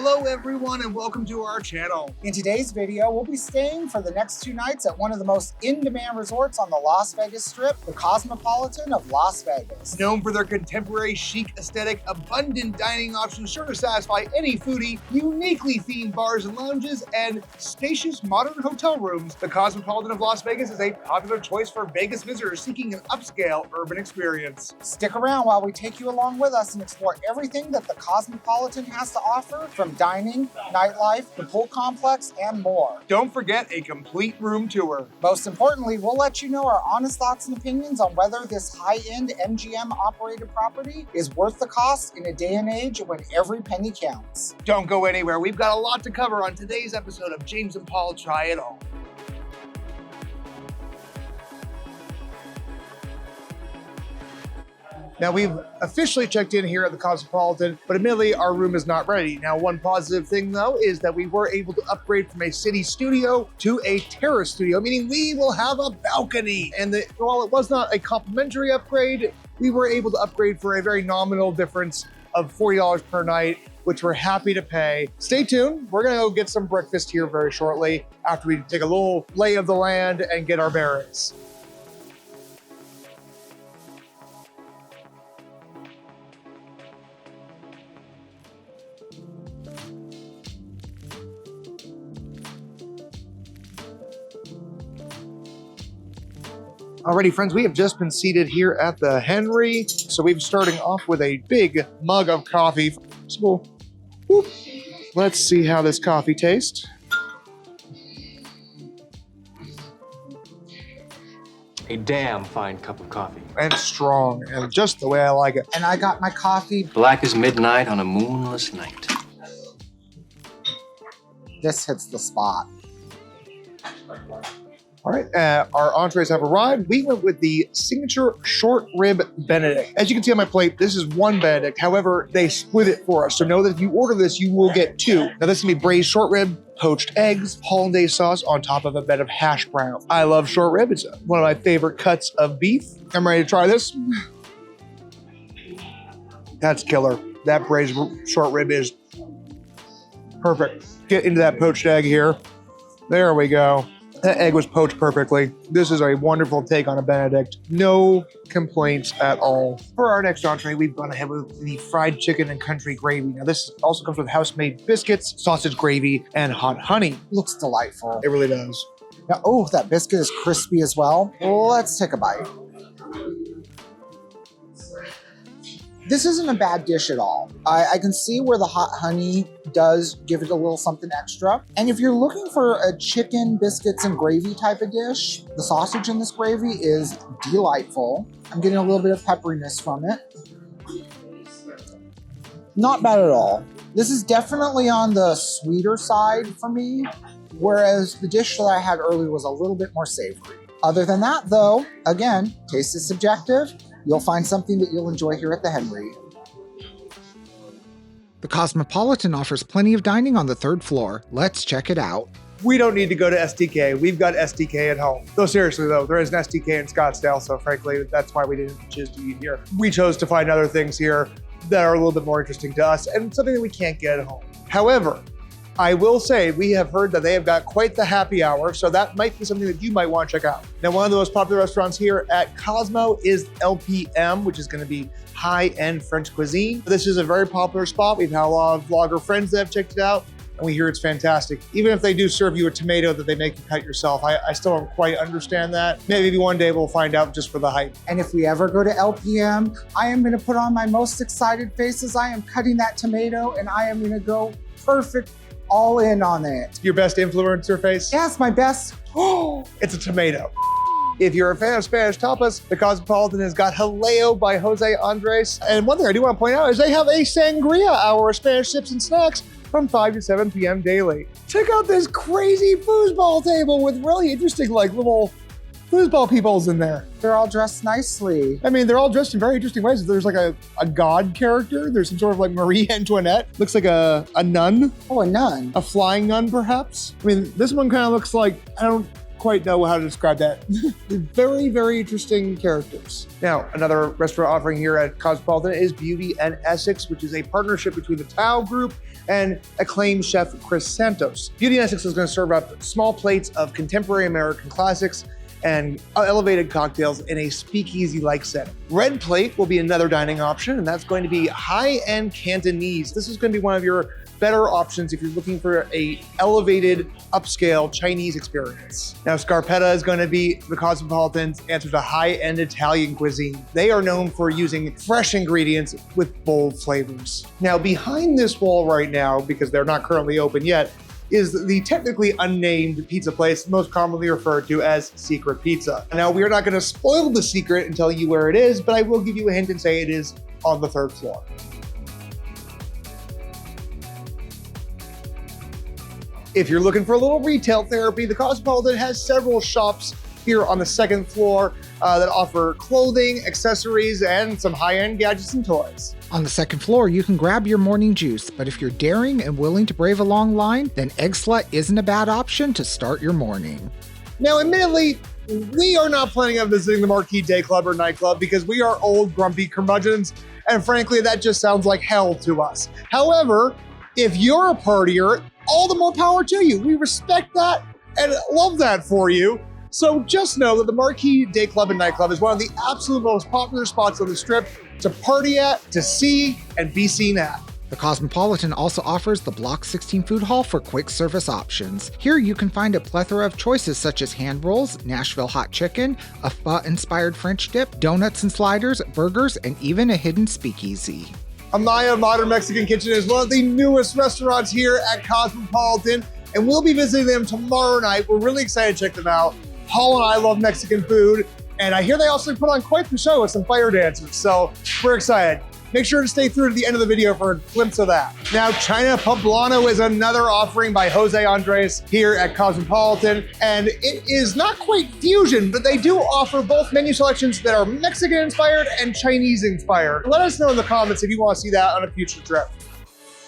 Hello everyone and welcome to our channel. In today's video, we'll be staying for the next 2 nights at one of the most in-demand resorts on the Las Vegas Strip, the Cosmopolitan of Las Vegas. Known for their contemporary chic aesthetic, abundant dining options sure to satisfy any foodie, uniquely themed bars and lounges, and spacious modern hotel rooms, the Cosmopolitan of Las Vegas is a popular choice for Vegas visitors seeking an upscale urban experience. Stick around while we take you along with us and explore everything that the Cosmopolitan has to offer, from dining, nightlife, the pool complex, and more. Don't forget a complete room tour. Most importantly, we'll let you know our honest thoughts and opinions on whether this high-end MGM-operated property is worth the cost in a day and age when every penny counts. Don't go anywhere. We've got a lot to cover on today's episode of James and Paul Try It All. Now, we've officially checked in here at the Cosmopolitan, but admittedly, our room is not ready. Now, one positive thing, though, is that we were able to upgrade from a city studio to a terrace studio, meaning we will have a balcony. And while it was not a complimentary upgrade, we were able to upgrade for a very nominal difference of $40 per night, which we're happy to pay. Stay tuned. We're gonna go get some breakfast here very shortly after we take a little lay of the land and get our bearings. Alrighty, friends, we have just been seated here at the Henry. So we're starting off with a big mug of coffee. So let's see how this coffee tastes. A damn fine cup of coffee. And strong, and just the way I like it. And I got my coffee. Black as midnight on a moonless night. This hits the spot. All right, our entrees have arrived. We went with the signature short rib Benedict. As you can see on my plate, this is one Benedict. However, they split it for us. So know that if you order this, you will get 2. Now this is gonna be braised short rib, poached eggs, hollandaise sauce on top of a bed of hash brown. I love short rib. It's one of my favorite cuts of beef. I'm ready to try this. That's killer. That braised short rib is perfect. Get into that poached egg here. There we go. That egg was poached perfectly. This is a wonderful take on a Benedict. No complaints at all. For our next entree, we've gone ahead with the fried chicken and country gravy. Now this also comes with house-made biscuits, sausage gravy, and hot honey. Looks delightful. It really does. Now, oh, that biscuit is crispy as well. Let's take a bite. This isn't a bad dish at all. I can see where the hot honey does give it a little something extra. And if you're looking for a chicken, biscuits, and gravy type of dish, the sausage in this gravy is delightful. I'm getting a little bit of pepperiness from it. Not bad at all. This is definitely on the sweeter side for me, whereas the dish that I had earlier was a little bit more savory. Other than that, though, again, taste is subjective. You'll find something that you'll enjoy here at the Henry. The Cosmopolitan offers plenty of dining on the 3rd floor. Let's check it out. We don't need to go to STK. We've got STK at home. Though seriously though, there is an STK in Scottsdale, so frankly, that's why we didn't choose to eat here. We chose to find other things here that are a little bit more interesting to us and something that we can't get at home. However, I will say we have heard that they have got quite the happy hour, so that might be something that you might want to check out. Now, one of the most popular restaurants here at Cosmo is LPM, which is going to be high-end French cuisine. This is a very popular spot. We've had a lot of vlogger friends that have checked it out, and we hear it's fantastic. Even if they do serve you a tomato that they make you cut yourself, I still don't quite understand that. Maybe one day we'll find out just for the hype. And if we ever go to LPM, I am going to put on my most excited face as I am cutting that tomato, and I am going to go perfect all in on it. Your best influencer face? Yes, my best. Oh, it's a tomato. If you're a fan of Spanish tapas, the Cosmopolitan has got Jaleo by Jose Andres. And one thing I do want to point out is they have a sangria hour of Spanish sips and snacks from 5 to 7 p.m. daily. Check out this crazy foosball table with really interesting like little foosball peoples in there. They're all dressed nicely. I mean, they're all dressed in very interesting ways. There's like a god character. There's some sort of like Marie Antoinette. Looks like a nun. Oh, a nun. A flying nun, perhaps. I mean, this one kind of looks like, I don't quite know how to describe that. Very, very interesting characters. Now, another restaurant offering here at Cosmopolitan is Beauty and Essex, which is a partnership between the Tao Group and acclaimed chef Chris Santos. Beauty and Essex is going to serve up small plates of contemporary American classics and elevated cocktails in a speakeasy-like setting. Red Plate will be another dining option, and that's going to be high-end Cantonese. This is going to be one of your better options if you're looking for a elevated, upscale Chinese experience. Now, Scarpetta is going to be the Cosmopolitan's answer to high-end Italian cuisine. They are known for using fresh ingredients with bold flavors. Now, behind this wall right now, because they're not currently open yet, is the technically unnamed pizza place most commonly referred to as Secret Pizza. Now, we are not going to spoil the secret and tell you where it is, but I will give you a hint and say it is on the 3rd floor. If you're looking for a little retail therapy, the Cosmopolitan has several shops here on the 2nd floor that offer clothing, accessories, and some high-end gadgets and toys. On the 2nd floor, you can grab your morning juice, but if you're daring and willing to brave a long line, then Egg Slut isn't a bad option to start your morning. Now, admittedly, we are not planning on visiting the Marquee Day Club or nightclub because we are old, grumpy curmudgeons, and frankly, that just sounds like hell to us. However, if you're a partier, all the more power to you. We respect that and love that for you. So just know that the Marquee Day Club and Nightclub is one of the absolute most popular spots on the Strip to party at, to see, and be seen at. The Cosmopolitan also offers the Block 16 food hall for quick service options. Here you can find a plethora of choices such as hand rolls, Nashville hot chicken, a pho-inspired French dip, donuts and sliders, burgers, and even a hidden speakeasy. Amaya Modern Mexican Kitchen is one of the newest restaurants here at Cosmopolitan, and we'll be visiting them tomorrow night. We're really excited to check them out. Paul and I love Mexican food, and I hear they also put on quite the show with some fire dancers, so we're excited. Make sure to stay through to the end of the video for a glimpse of that. Now, China Poblano is another offering by Jose Andres here at Cosmopolitan, and it is not quite fusion, but they do offer both menu selections that are Mexican-inspired and Chinese-inspired. Let us know in the comments if you want to see that on a future trip.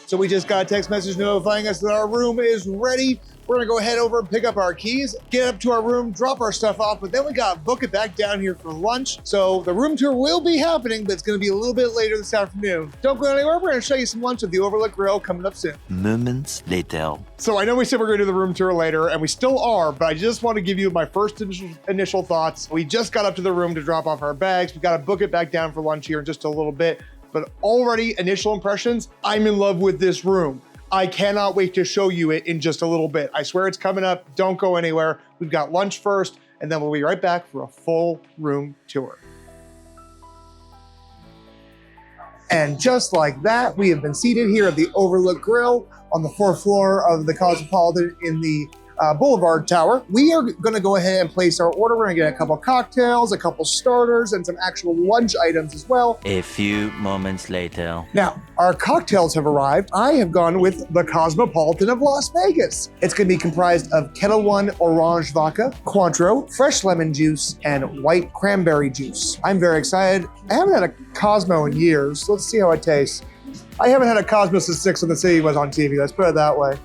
So we just got a text message notifying us that our room is ready. We're gonna go head over and pick up our keys, get up to our room, drop our stuff off, but then we gotta book it back down here for lunch. So the room tour will be happening, but it's gonna be a little bit later this afternoon. Don't go anywhere, we're gonna show you some lunch at the Overlook Grill coming up soon. Moments later. So I know we said we're gonna do the room tour later, and we still are, but I just want to give you my first initial thoughts. We just got up to the room to drop off our bags. We gotta book it back down for lunch here in just a little bit, but already initial impressions, I'm in love with this room. I cannot wait to show you it in just a little bit. I swear it's coming up. Don't go anywhere. We've got lunch first, and then we'll be right back for a full room tour. And just like that, we have been seated here at the Overlook Grill on the 4th floor of the Cosmopolitan in the Boulevard Tower. We are gonna go ahead and place our order. We're gonna get a couple cocktails, a couple starters, and some actual lunch items as well. A few moments later. Now, our cocktails have arrived. I have gone with the Cosmopolitan of Las Vegas. It's gonna be comprised of Ketel One Orange Vodka, Cointreau, fresh lemon juice, and white cranberry juice. I'm very excited. I haven't had a Cosmo in years. Let's see how it tastes. I haven't had a Cosmo since 6 in the City was on TV. Let's put it that way.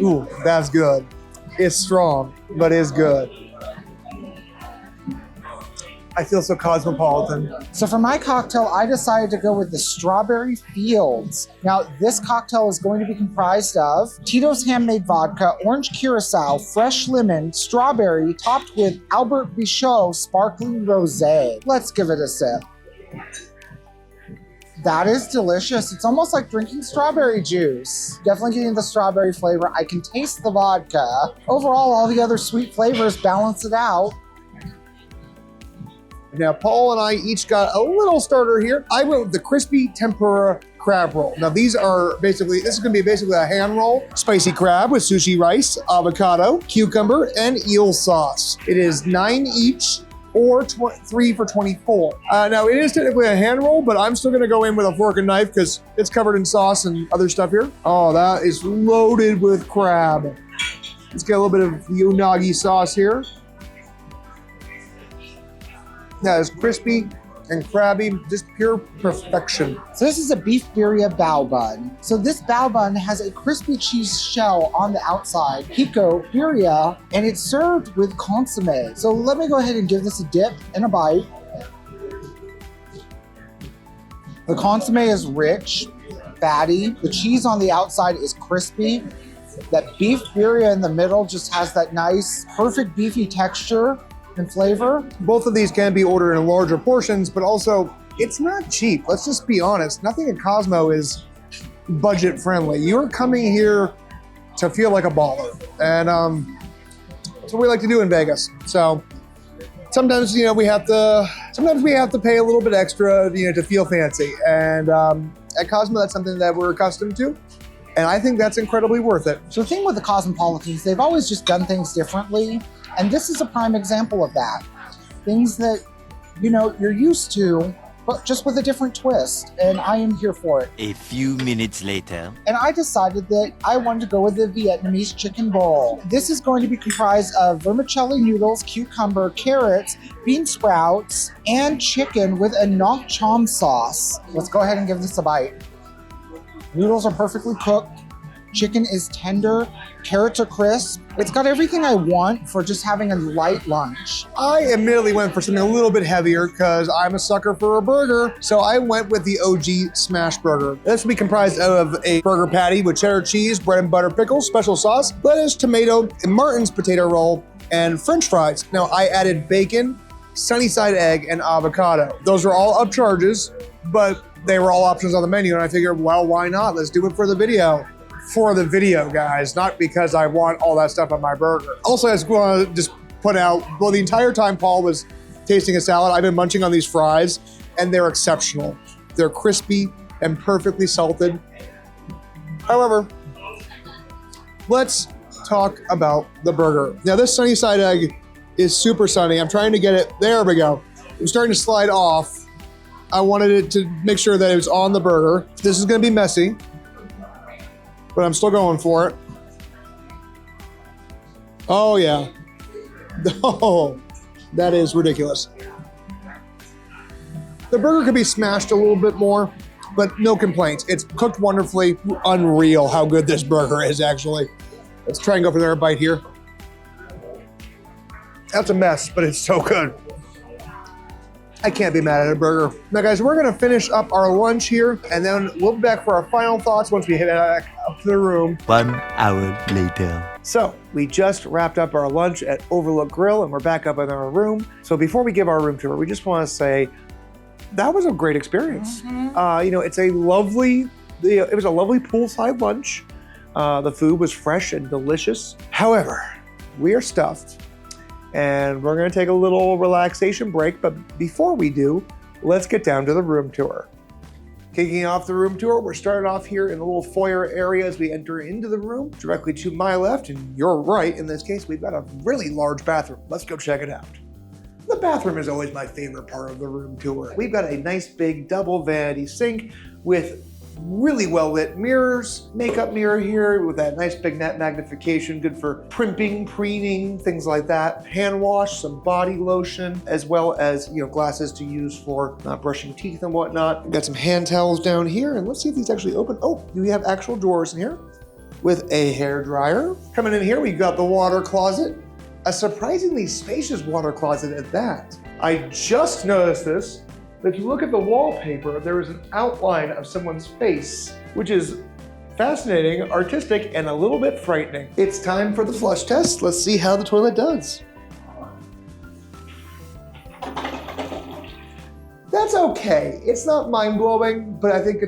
Ooh, that's good. It's strong, but it's good. I feel so cosmopolitan. So for my cocktail, I decided to go with the Strawberry Fields. Now, this cocktail is going to be comprised of Tito's Handmade Vodka, Orange Curacao, Fresh Lemon, Strawberry, topped with Albert Bichot Sparkling Rosé. Let's give it a sip. That is delicious. It's almost like drinking strawberry juice. Definitely getting the strawberry flavor. I can taste the vodka. Overall, all the other sweet flavors balance it out. Now, Paul and I each got a little starter here. I went with the crispy tempura crab roll. Now, this is gonna be basically a hand roll. Spicy crab with sushi rice, avocado, cucumber, and eel sauce. It is 9 each, or 3 for 24. Now, it is technically a hand roll, but I'm still gonna go in with a fork and knife because it's covered in sauce and other stuff here. Oh, that is loaded with crab. Let's get a little bit of the unagi sauce here. That is crispy and crabby, just pure perfection. So this is a beef birria bao bun. So this bao bun has a crispy cheese shell on the outside, pico birria, and it's served with consomme. So let me go ahead and give this a dip and a bite. The consomme is rich, fatty. The cheese on the outside is crispy. That beef birria in the middle just has that nice, perfect beefy texture and flavor. Both of these can be ordered in larger portions, but also it's not cheap. Let's just be honest. Nothing at Cosmo is budget friendly. You're coming here to feel like a baller. And that's what we like to do in Vegas. So sometimes, we have to pay a little bit extra, to feel fancy. And at Cosmo, that's something that we're accustomed to. And I think that's incredibly worth it. So the thing with the Cosmopolitans, they've always just done things differently. And this is a prime example of that. Things that, you're used to, but just with a different twist. And I am here for it. A few minutes later. And I decided that I wanted to go with the Vietnamese chicken bowl. This is going to be comprised of vermicelli noodles, cucumber, carrots, bean sprouts, and chicken with a nok chom sauce. Let's go ahead and give this a bite. Noodles are perfectly cooked. Chicken is tender. Carrots are crisp. It's got everything I want for just having a light lunch. I admittedly went for something a little bit heavier because I'm a sucker for a burger. So I went with the OG smash burger. This will be comprised of a burger patty with cheddar cheese, bread and butter pickles, special sauce, lettuce, tomato, and Martin's potato roll, and French fries. Now I added bacon, sunny side egg, and avocado. Those are all upcharges, but they were all options on the menu, and I figured, well, why not? Let's do it for the video. For the video, guys, not because I want all that stuff on my burger. Also, I just want to just put out, well, the entire time Paul was tasting a salad, I've been munching on these fries, and they're exceptional. They're crispy and perfectly salted. However, let's talk about the burger. Now, this sunny side egg is super sunny. I'm trying to get it, there we go. It's starting to slide off. I wanted it to make sure that it was on the burger. This is gonna be messy, but I'm still going for it. Oh yeah. Oh, that is ridiculous. The burger could be smashed a little bit more, but no complaints. It's cooked wonderfully. Unreal how good this burger is, actually. Let's try and go for another bite here. That's a mess, but it's so good. I can't be mad at a burger. Now guys, we're gonna finish up our lunch here, and then we'll be back for our final thoughts once we head back up to the room. 1 hour later. So we just wrapped up our lunch at Overlook Grill, and we're back up in our room. So before we give our room tour, we just wanna say, that was a great experience. It's a lovely, it was a lovely poolside lunch. The food was fresh and delicious. However, we are stuffed, and we're gonna take a little relaxation break, but before we do, let's get down to the room tour. Kicking off the room tour, we're starting off here in the little foyer area as we enter into the room. Directly to my left, and your right, in this case, we've got a really large bathroom. Let's go check it out. The bathroom is always my favorite part of the room tour. We've got a nice big double vanity sink with really well lit mirrors, makeup mirror here with that nice big net magnification, good for primping, preening, things like that. Hand wash, some body lotion, as well as glasses to use for brushing teeth and whatnot. We've got some hand towels down here, and let's see if these actually open. Oh, we have actual drawers in here with a hair dryer. Coming in here, we've got the water closet, a surprisingly spacious water closet at that. I just noticed this. If you look at the wallpaper, there is an outline of someone's face, which is fascinating, artistic, and a little bit frightening. It's time for the flush test. Let's see how the toilet does. That's okay. It's not mind-blowing, but I think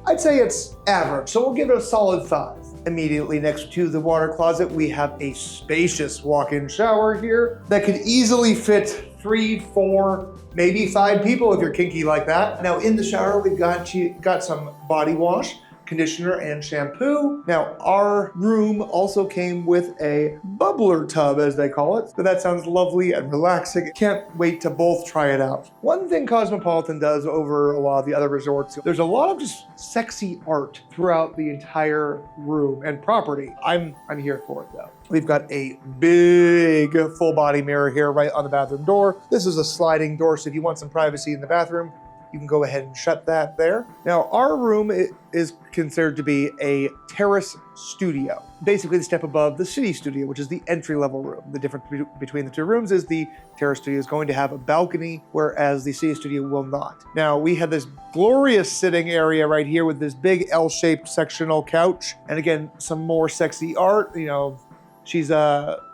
I'd say it's average. So we'll give it a solid 5. Immediately next to the water closet, we have a spacious walk-in shower here that could easily fit 3, 4, maybe 5 people if you're kinky like that. Now in the shower, we've got some body wash, conditioner and shampoo. Now, our room also came with a bubbler tub, as they call it. So that sounds lovely and relaxing. Can't wait to both try it out. One thing Cosmopolitan does over a lot of the other resorts, there's a lot of just sexy art throughout the entire room and property. I'm here for it though. We've got a big full body mirror here right on the bathroom door. This is a sliding door, so if you want some privacy in the bathroom, you can go ahead and shut that there. Now, our room is considered to be a terrace studio. Basically the step above the city studio, which is the entry-level room. The difference between the two rooms is the terrace studio is going to have a balcony, whereas the city studio will not. Now, we have this glorious sitting area right here with this big L-shaped sectional couch. And again, some more sexy art, you know, she's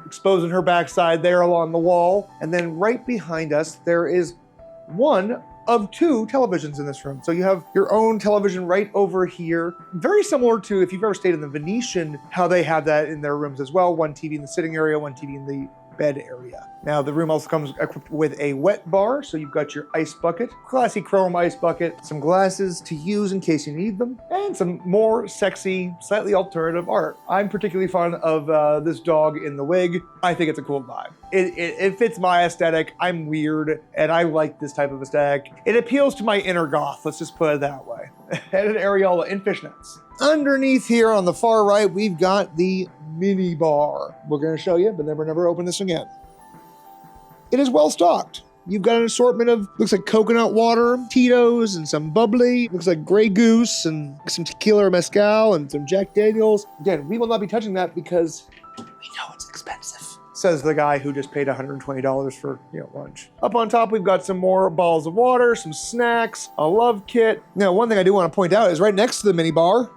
exposing her backside there along the wall. And then right behind us, there is one of two televisions in this room. So you have your own television right over here. Very similar to if you've ever stayed in the Venetian, how they have that in their rooms as well. One TV in the sitting area, one TV in the bed area. Now the room also comes equipped with a wet bar, so you've got your ice bucket, classy chrome ice bucket, some glasses to use in case you need them, and some more sexy, slightly alternative art. I'm particularly fond of this dog in the wig. I think it's a cool vibe. It fits my aesthetic. I'm weird, and I like this type of aesthetic. It appeals to my inner goth, let's just put it that way. And an areola in fishnets. Underneath here on the far right, we've got the mini bar. We're gonna show you, but then we're never open this again. It is well stocked. You've got an assortment of, looks like coconut water, Tito's, and some bubbly. Looks like Grey Goose, and some tequila or mezcal, and some Jack Daniels. Again, we will not be touching that because we know it's expensive. Says the guy who just paid $120 for lunch. Up on top, we've got some more bottles of water, some snacks, a love kit. Now, one thing I do want to point out is right next to the mini bar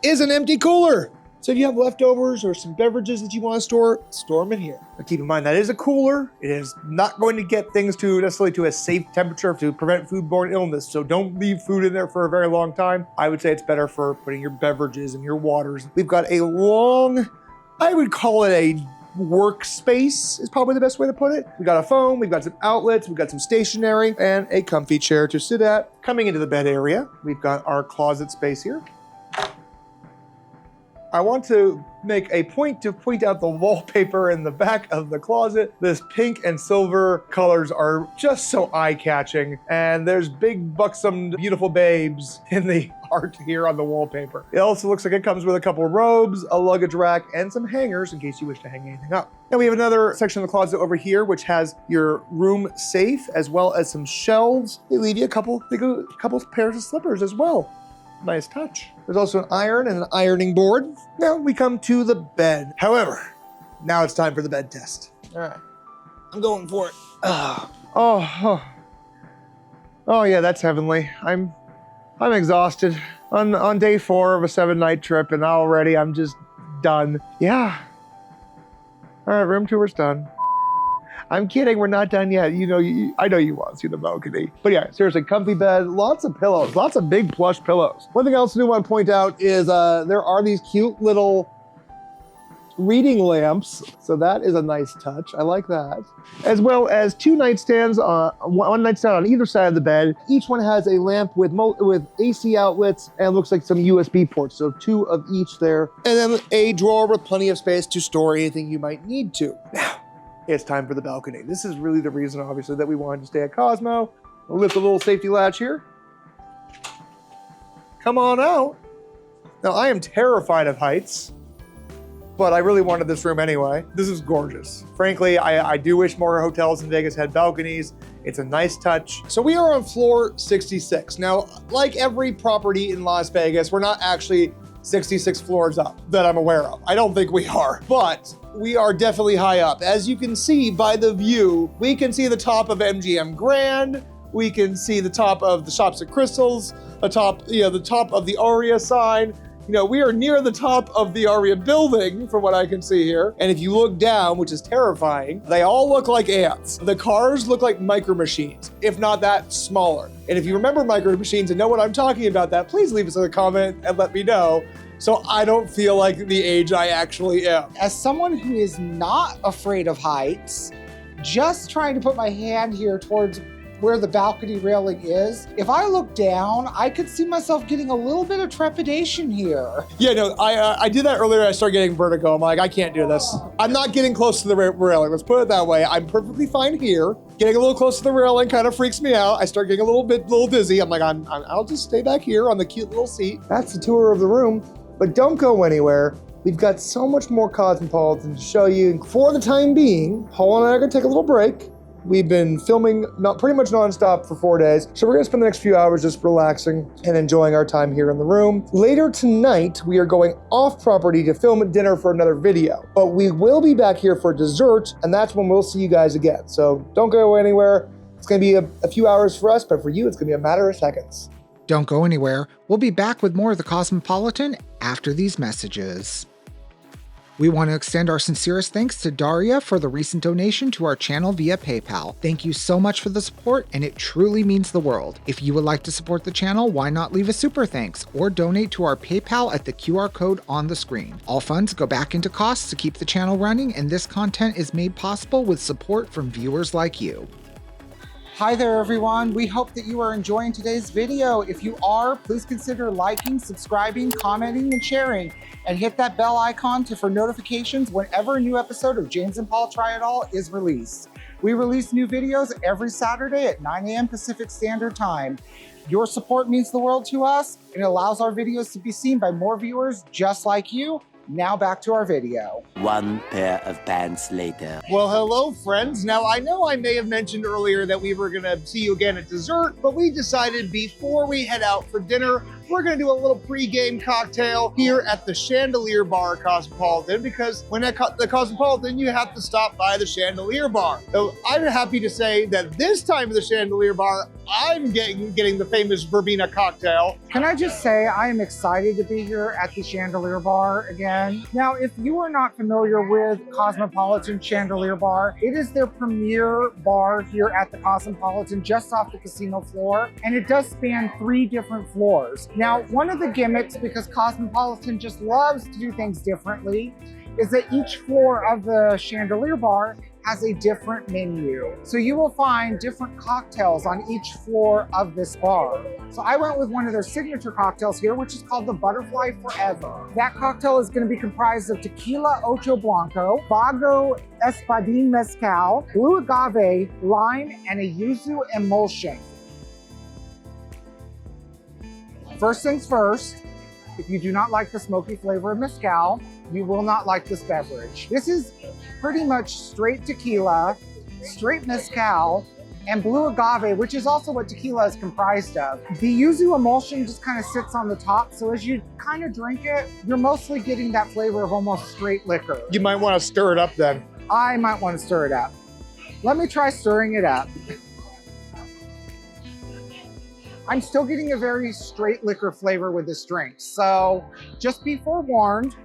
is an empty cooler. So if you have leftovers or some beverages that you want to store them in here. But keep in mind, that is a cooler. It is not going to get things necessarily to a safe temperature to prevent foodborne illness. So don't leave food in there for a very long time. I would say it's better for putting your beverages and your waters. We've got a long, I would call it a workspace is probably the best way to put it. We've got a phone, we've got some outlets, we've got some stationery, and a comfy chair to sit at. Coming into the bed area, we've got our closet space here. I want to make a point to point out the wallpaper in the back of the closet. This pink and silver colors are just so eye-catching, and there's big, buxom, beautiful babes in the art here on the wallpaper. It also looks like it comes with a couple of robes, a luggage rack, and some hangers in case you wish to hang anything up. Now we have another section of the closet over here, which has your room safe, as well as some shelves. They leave you a couple pairs of slippers as well. Nice touch. There's also an iron and an ironing board. Now we come to the bed. However, now it's time for the bed test. All right, I'm going for it. Oh yeah, that's heavenly. I'm exhausted on day 4 of a 7-night trip, and already I'm just done. Yeah. All right, room tour's done. I'm kidding, we're not done yet. I know you want to see the balcony. But yeah, seriously, comfy bed, lots of pillows, lots of big plush pillows. One thing else I do want to point out is there are these cute little reading lamps. So that is a nice touch, I like that. As well as 2 nightstands, one nightstand on either side of the bed. Each one has a lamp with AC outlets and looks like some USB ports. So 2 of each there. And then a drawer with plenty of space to store anything you might need to. Now, it's time for the balcony. This is really the reason, obviously, that we wanted to stay at Cosmo. We'll lift the little safety latch here. Come on out. Now, I am terrified of heights, but I really wanted this room anyway. This is gorgeous. Frankly, I do wish more hotels in Vegas had balconies. It's a nice touch. So we are on floor 66. Now, like every property in Las Vegas, we're not actually 66 floors up that I'm aware of. I don't think we are, but we are definitely high up. As you can see by the view, we can see the top of MGM Grand, we can see the top of the Shops at Crystals, the top of the Aria sign. We are near the top of the Aria building from what I can see here. And if you look down, which is terrifying, they all look like ants. The cars look like micro machines, if not that smaller. And if you remember micro machines and know what I'm talking about, please leave us a comment and let me know, so I don't feel like the age I actually am. As someone who is not afraid of heights, just trying to put my hand here towards where the balcony railing is. If I look down, I could see myself getting a little bit of trepidation here. Yeah, no, I did that earlier. I started getting vertigo. I'm like, I can't do this. I'm not getting close to the railing. Let's put it that way. I'm perfectly fine here. Getting a little close to the railing kind of freaks me out. I start getting a little dizzy. I'm like, I'll just stay back here on the cute little seat. That's the tour of the room, but don't go anywhere. We've got so much more Cosmopolitan to show you. For the time being, Paul and I are gonna take a little break. We've been filming pretty much nonstop for 4 days. So we're gonna spend the next few hours just relaxing and enjoying our time here in the room. Later tonight, we are going off property to film dinner for another video. But we will be back here for dessert, and that's when we'll see you guys again. So don't go anywhere. It's gonna be a few hours for us, but for you, it's gonna be a matter of seconds. Don't go anywhere. We'll be back with more of the Cosmopolitan after these messages. We want to extend our sincerest thanks to Daria for the recent donation to our channel via PayPal. Thank you so much for the support, and it truly means the world. If you would like to support the channel, why not leave a super thanks or donate to our PayPal at the QR code on the screen. All funds go back into costs to keep the channel running, and this content is made possible with support from viewers like you. Hi there, everyone. We hope that you are enjoying today's video. If you are, please consider liking, subscribing, commenting, and sharing, and hit that bell icon for notifications whenever a new episode of James and Paul Try It All is released. We release new videos every Saturday at 9 a.m. Pacific Standard Time. Your support means the world to us, and it allows our videos to be seen by more viewers just like you. Now back to our video. One pair of pants later. Well, hello, friends. Now, I know I may have mentioned earlier that we were going to see you again at dessert, but we decided before we head out for dinner, we're going to do a little pre-game cocktail here at the Chandelier Bar Cosmopolitan, because when at the Cosmopolitan, you have to stop by the Chandelier Bar. So I'm happy to say that this time at the Chandelier Bar, I'm getting the famous verbena cocktail. Can I just say I am excited to be here at the Chandelier Bar again. Now, if you are not familiar with Cosmopolitan Chandelier Bar, it is their premier bar here at the Cosmopolitan, just off the casino floor, and it does span 3 different floors. Now, one of the gimmicks, because Cosmopolitan just loves to do things differently, is that each floor of the Chandelier Bar has a different menu. So you will find different cocktails on each floor of this bar. So I went with one of their signature cocktails here, which is called the Butterfly Forever. That cocktail is going to be comprised of tequila ocho blanco, bago espadín mezcal, blue agave, lime, and a yuzu emulsion. First things first, if you do not like the smoky flavor of mezcal, you will not like this beverage. This is pretty much straight tequila, straight mezcal, and blue agave, which is also what tequila is comprised of. The yuzu emulsion just kind of sits on the top, so as you kind of drink it, you're mostly getting that flavor of almost straight liquor. You might want to stir it up then. I might want to stir it up. Let me try stirring it up. I'm still getting a very straight liquor flavor with this drink, so just be forewarned.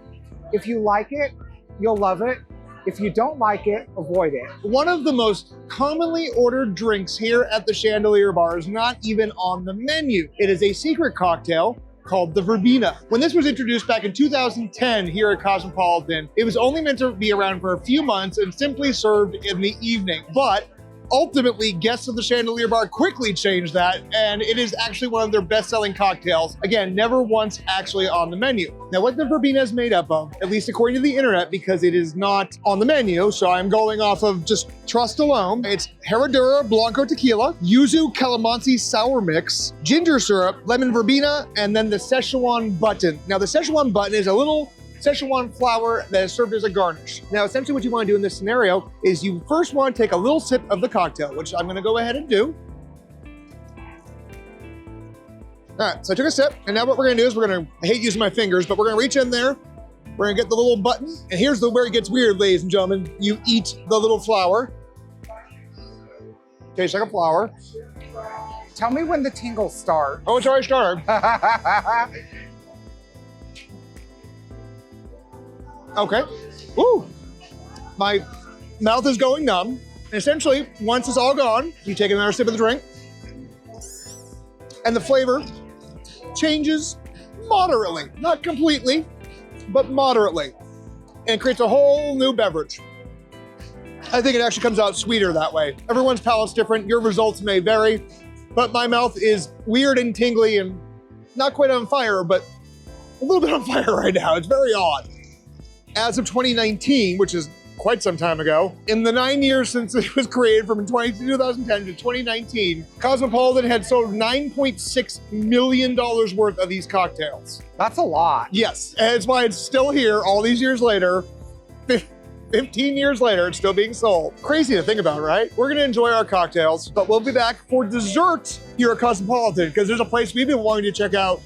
If you like it, you'll love it. If you don't like it, avoid it. One of the most commonly ordered drinks here at the Chandelier Bar is not even on the menu. It is a secret cocktail called the verbena. When this was introduced back in 2010 here at Cosmopolitan, it was only meant to be around for a few months and simply served in the evening. But ultimately, guests of the Chandelier Bar quickly changed that, and it is actually one of their best-selling cocktails. Again, never once actually on the menu. Now, what the verbena is made up of, at least according to the internet, because it is not on the menu, so I'm going off of just trust alone. It's Herradura Blanco Tequila, Yuzu Calamansi Sour Mix, ginger syrup, lemon verbena, and then the Szechuan button. Now, the Szechuan button is a little Szechuan flour that is served as a garnish. Now, essentially what you want to do in this scenario is you first want to take a little sip of the cocktail, which I'm going to go ahead and do. All right, so I took a sip, and now what we're going to do is I hate using my fingers, but we're going to reach in there. We're going to get the little button, and here's where it gets weird, ladies and gentlemen. You eat the little flour. Tastes like a flower. Tell me when the tingles start. Oh, it's already started. Okay. Ooh. My mouth is going numb. And essentially, once it's all gone, you take another sip of the drink, and the flavor changes moderately. Not completely, but moderately. And creates a whole new beverage. I think it actually comes out sweeter that way. Everyone's palate's different. Your results may vary, but my mouth is weird and tingly and not quite on fire, but a little bit on fire right now. It's very odd. As of 2019, which is quite some time ago, in the 9 years since it was created from 2010 to 2019, Cosmopolitan had sold $9.6 million worth of these cocktails. That's a lot. Yes, and it's why it's still here all these years later. 15 years later, it's still being sold. Crazy to think about, right? We're gonna enjoy our cocktails, but we'll be back for dessert here at Cosmopolitan because there's a place we've been wanting to check out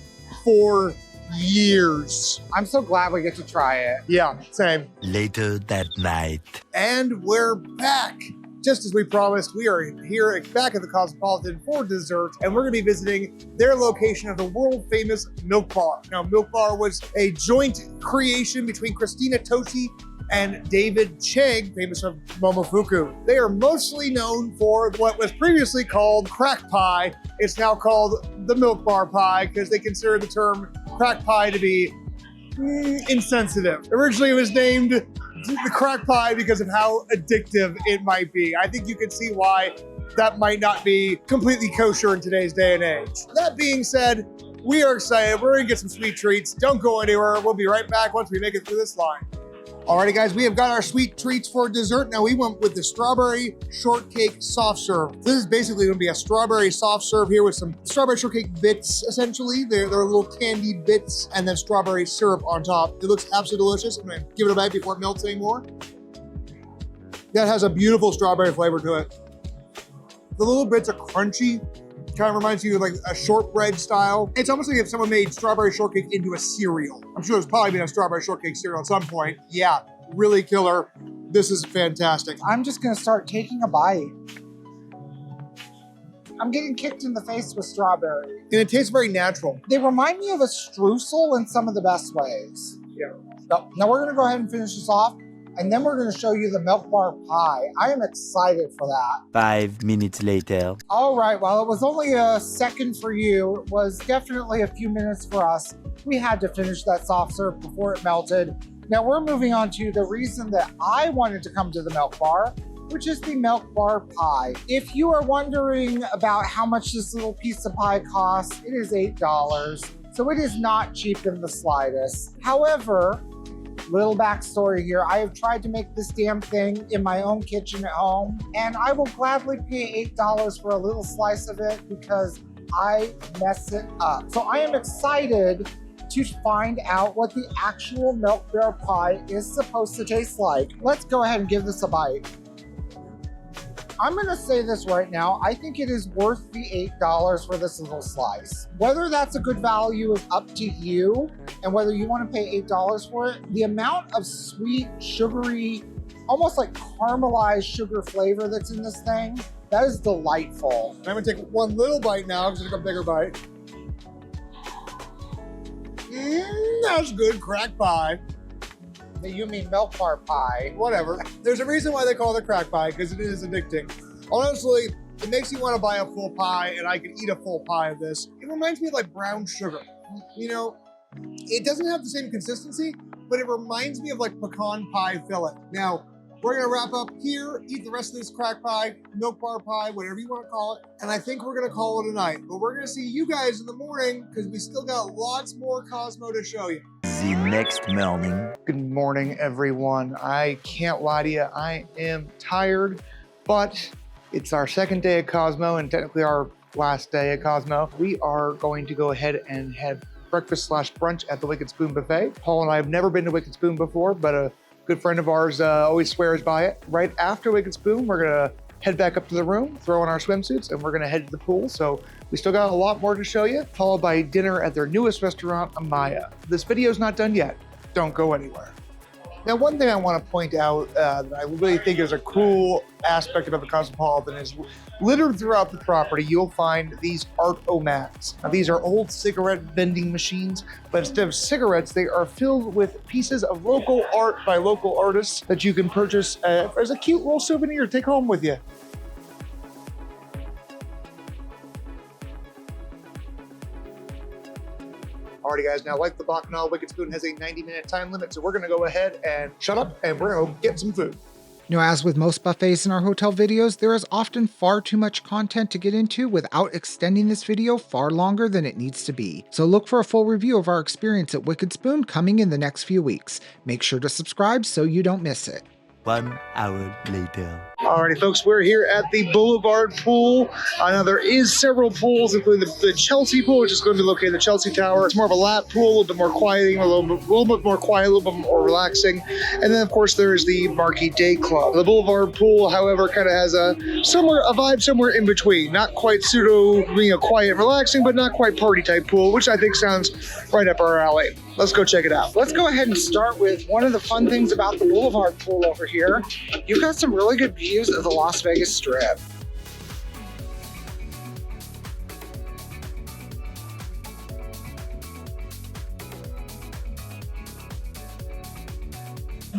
for years. I'm so glad we get to try it. Yeah, same. Later that night. And we're back. Just as we promised, we are here back at the Cosmopolitan for dessert, and we're gonna be visiting their location of the world famous Milk Bar. Now, Milk Bar was a joint creation between Christina Toshi and David Chang, famous of Momofuku. They are mostly known for what was previously called crack pie. It's now called the Milk Bar pie because they consider the term crack pie to be insensitive. Originally, it was named the crack pie because of how addictive it might be. I think you can see why that might not be completely kosher in today's day and age. That being said, we are excited. We're gonna get some sweet treats. Don't go anywhere. We'll be right back once we make it through this line. Alrighty guys, we have got our sweet treats for dessert. Now we went with the strawberry shortcake soft serve. This is basically gonna be a strawberry soft serve here with some strawberry shortcake bits, essentially. They're little candied bits and then strawberry syrup on top. It looks absolutely delicious. I'm gonna give it a bite before it melts anymore. That has a beautiful strawberry flavor to it. The little bits are crunchy. Kind of reminds you of like a shortbread style. It's almost like if someone made strawberry shortcake into a cereal. I'm sure there's probably been a strawberry shortcake cereal at some point. Yeah, really killer. This is fantastic. I'm just gonna start taking a bite. I'm getting kicked in the face with strawberry. And it tastes very natural. They remind me of a streusel in some of the best ways. Yeah. So, now we're gonna go ahead and finish this off, and then we're gonna show you the Milk Bar pie. I am excited for that. 5 minutes later. All right, well, it was only a second for you. It was definitely a few minutes for us. We had to finish that soft serve before it melted. Now we're moving on to the reason that I wanted to come to the Milk Bar, which is the Milk Bar pie. If you are wondering about how much this little piece of pie costs, it is $8. So it is not cheap in the slightest. However, little backstory here, I have tried to make this damn thing in my own kitchen at home, and I will gladly pay $8 for a little slice of it because I mess it up. So I am excited to find out what the actual Milk Bar pie is supposed to taste like. Let's go ahead and give this a bite. I'm gonna say this right now, I think it is worth the $8 for this little slice. Whether that's a good value is up to you, and whether you wanna pay $8 for it. The amount of sweet, sugary, almost like caramelized sugar flavor that's in this thing, that is delightful. I'm gonna take one little bite now, because I took a bigger bite. That's good, crack pie. You mean Milk Bar pie. Whatever. There's a reason why they call it a crack pie, because it is addicting. Honestly, it makes you want to buy a full pie, and I can eat a full pie of this. It reminds me of like brown sugar. You know, it doesn't have the same consistency, but it reminds me of like pecan pie filling. Now, we're gonna wrap up here, eat the rest of this crack pie, Milk Bar pie, whatever you want to call it, and I think we're gonna call it a night. But we're gonna see you guys in the morning, because we still got lots more Cosmo to show you. The next morning. Good morning, everyone. I can't lie to you, I am tired, but it's our second day at Cosmo and technically our last day at Cosmo. We are going to go ahead and have breakfast/brunch at the Wicked Spoon Buffet. Paul and I have never been to Wicked Spoon before, but a good friend of ours always swears by it. Right after Wicked Spoon, we're gonna head back up to the room, throw on our swimsuits, and we're gonna head to the pool. So we still got a lot more to show you, followed by dinner at their newest restaurant, Amaya. This video's not done yet. Don't go anywhere. Now, one thing I want to point out that I really think is a cool aspect about the Cosmopolitan is littered throughout the property, you'll find these art-o-mats. Now, these are old cigarette vending machines, but instead of cigarettes, they are filled with pieces of local art by local artists that you can purchase as a cute little souvenir to take home with you. Alrighty guys, now like the Bacchanal, Wicked Spoon has a 90-minute time limit, so we're gonna go ahead and shut up and we're gonna go get some food. As with most buffets in our hotel videos, there is often far too much content to get into without extending this video far longer than it needs to be. So look for a full review of our experience at Wicked Spoon coming in the next few weeks. Make sure to subscribe so you don't miss it. 1 hour later. Alrighty, folks, we're here at the Boulevard pool. Now, there is several pools, including the Chelsea pool, which is going to be located in the Chelsea Tower. It's more of a lap pool, a little bit more quieting, a little bit more quiet, a little bit more relaxing. And then, of course, there is the Marquee Day Club. The Boulevard pool, however, kind of has a vibe somewhere in between. Not quite pseudo being a quiet and relaxing, but not quite party type pool, which I think sounds right up our alley. Let's go check it out. Let's go ahead and start with one of the fun things about the Boulevard pool over here. You've got some really good views of the Las Vegas Strip.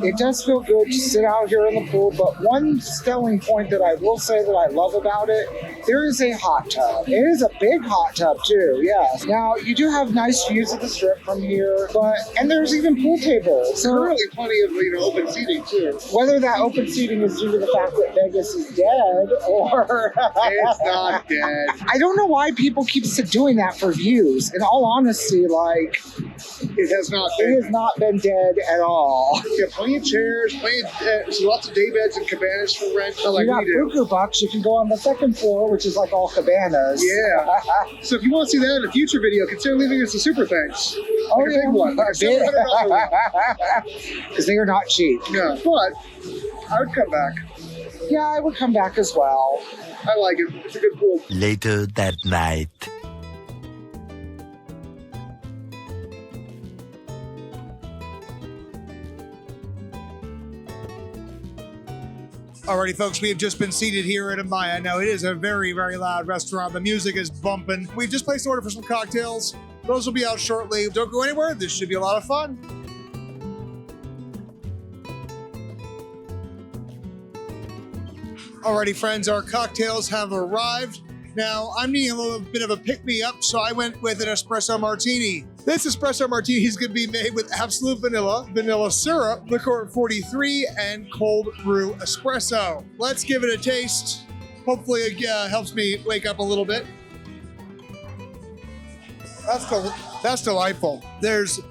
It does feel good to sit out here in the pool, but one selling point that I will say that I love about it, there is a hot tub. It is a big hot tub too, yes. Now, you do have nice views of the Strip from here, and there's even pool tables. There's really plenty of open seating too. Whether that open seating is due to the fact that Vegas is dead or... It's not dead. I don't know why people keep doing that for views. In all honesty, it has not been dead at all. You have plenty of chairs, lots of day beds and cabanas for rent. You got buku bucks. You can go on the second floor, which is like all cabanas. Yeah. So if you want to see that in a future video, consider leaving us a super thanks. Oh, like a big one. Like a $700 because they are not cheap. No, but I would come back. Yeah, I would come back as well. I like it. It's a good pool. Later that night. Alrighty, folks, we have just been seated here at Amaya. Now, it is a very, very loud restaurant. The music is bumping. We've just placed an order for some cocktails. Those will be out shortly. Don't go anywhere. This should be a lot of fun. Alrighty, friends, our cocktails have arrived. Now, I'm needing a little bit of a pick-me-up, so I went with an espresso martini. This espresso martini is going to be made with absolute vanilla syrup, liqueur 43, and cold brew espresso. Let's give it a taste. Hopefully it helps me wake up a little bit. That's delightful. There's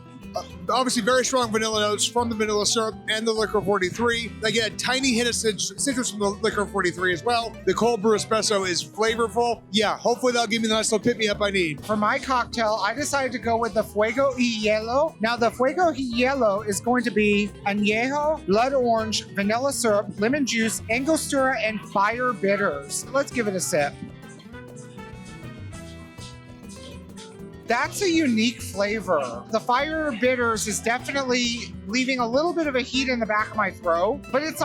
obviously very strong vanilla notes from the vanilla syrup and the liqueur 43. I get a tiny hit of citrus from the liqueur 43 as well. The cold brew espresso is flavorful. Yeah, hopefully that'll give me the nice little pick-me-up I need. For my cocktail, I decided to go with the Fuego y Hielo. Now, the Fuego y Hielo is going to be añejo, blood orange, vanilla syrup, lemon juice, angostura, and fire bitters. Let's give it a sip. That's a unique flavor. The fire bitters is definitely leaving a little bit of a heat in the back of my throat, but it's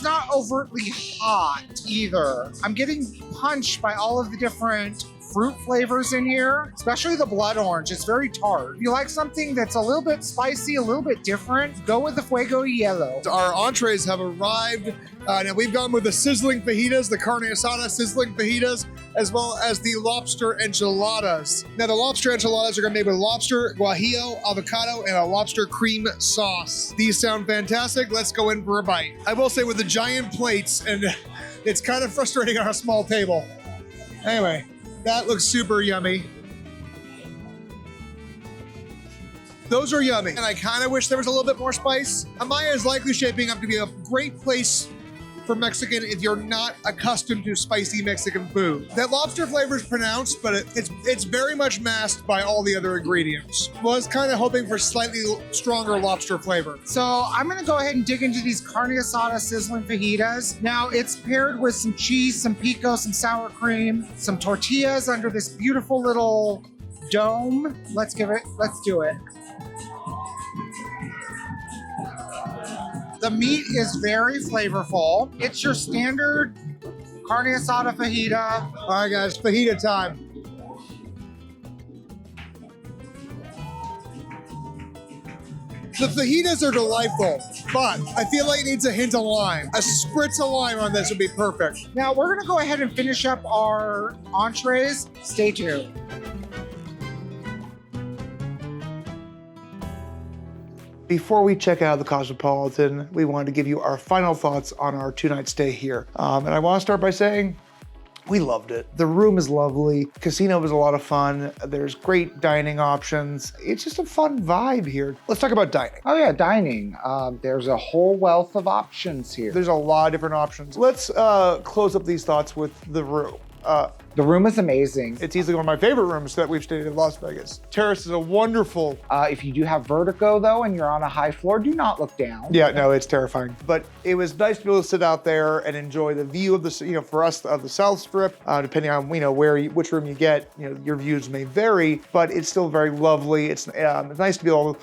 not overtly hot either. I'm getting punched by all of the different fruit flavors in here, especially the blood orange. It's very tart. If you like something that's a little bit spicy, a little bit different, go with the Fuego y Hielo. Our entrees have arrived. Now we've gone with the sizzling fajitas, the carne asada sizzling fajitas, as well as the lobster enchiladas. Now the lobster enchiladas are gonna be made with lobster, guajillo, avocado, and a lobster cream sauce. These sound fantastic. Let's go in for a bite. I will say with the giant plates, and it's kind of frustrating on a small table. Anyway, that looks super yummy. Those are yummy. And I kind of wish there was a little bit more spice. Amaya is likely shaping up to be a great place for Mexican if you're not accustomed to spicy Mexican food. That lobster flavor is pronounced, but it's very much masked by all the other ingredients. Was kind of hoping for slightly stronger lobster flavor. So I'm gonna go ahead and dig into these carne asada sizzling fajitas. Now it's paired with some cheese, some pico, some sour cream, some tortillas under this beautiful little dome. Let's do it. The meat is very flavorful. It's your standard carne asada fajita. All right, guys, fajita time. The fajitas are delightful, but I feel like it needs a hint of lime. A spritz of lime on this would be perfect. Now we're gonna go ahead and finish up our entrees. Stay tuned. Before we check out the Cosmopolitan, we wanted to give you our final thoughts on our 2-night stay here. And I want to start by saying, we loved it. The room is lovely. Casino was a lot of fun. There's great dining options. It's just a fun vibe here. Let's talk about dining. Oh yeah, dining. There's a whole wealth of options here. There's a lot of different options. Let's close up these thoughts with the room. The room is amazing. It's easily one of my favorite rooms that we've stayed in Las Vegas. Terrace is a wonderful. If you do have vertigo though, and you're on a high floor, do not look down. Yeah, no, it's terrifying. But it was nice to be able to sit out there and enjoy the view of the, for us, of the South Strip. Depending on, which room you get, your views may vary, but it's still very lovely. It's nice to be able to,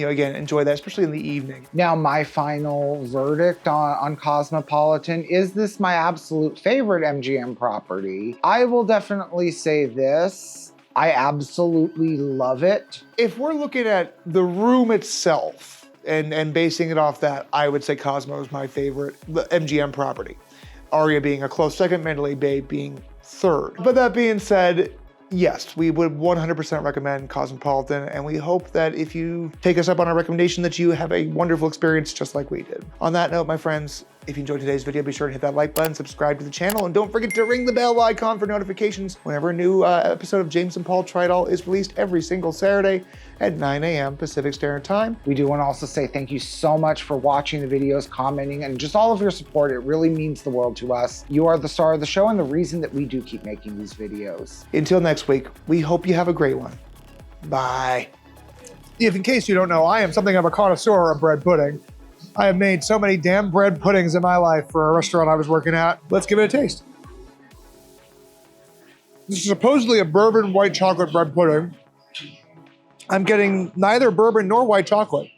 again, enjoy that, especially in the evening. Now, my final verdict on Cosmopolitan, is this my absolute favorite MGM property? I will definitely say this. I absolutely love it. If we're looking at the room itself and basing it off that, I would say Cosmo is my favorite, the MGM property. Aria being a close second, Mandalay Bay being third. But that being said, yes, we would 100% recommend Cosmopolitan, and we hope that if you take us up on our recommendation that you have a wonderful experience just like we did. On that note, my friends, if you enjoyed today's video, be sure to hit that like button, subscribe to the channel, and don't forget to ring the bell icon for notifications whenever a new episode of James and Paul Try It All is released every single Saturday at 9 a.m. Pacific Standard Time. We do want to also say thank you so much for watching the videos, commenting, and just all of your support. It really means the world to us. You are the star of the show and the reason that we do keep making these videos. Until next week, we hope you have a great one. Bye. If in case you don't know, I am something of a connoisseur of bread pudding. I have made so many damn bread puddings in my life for a restaurant I was working at. Let's give it a taste. This is supposedly a bourbon white chocolate bread pudding. I'm getting neither bourbon nor white chocolate.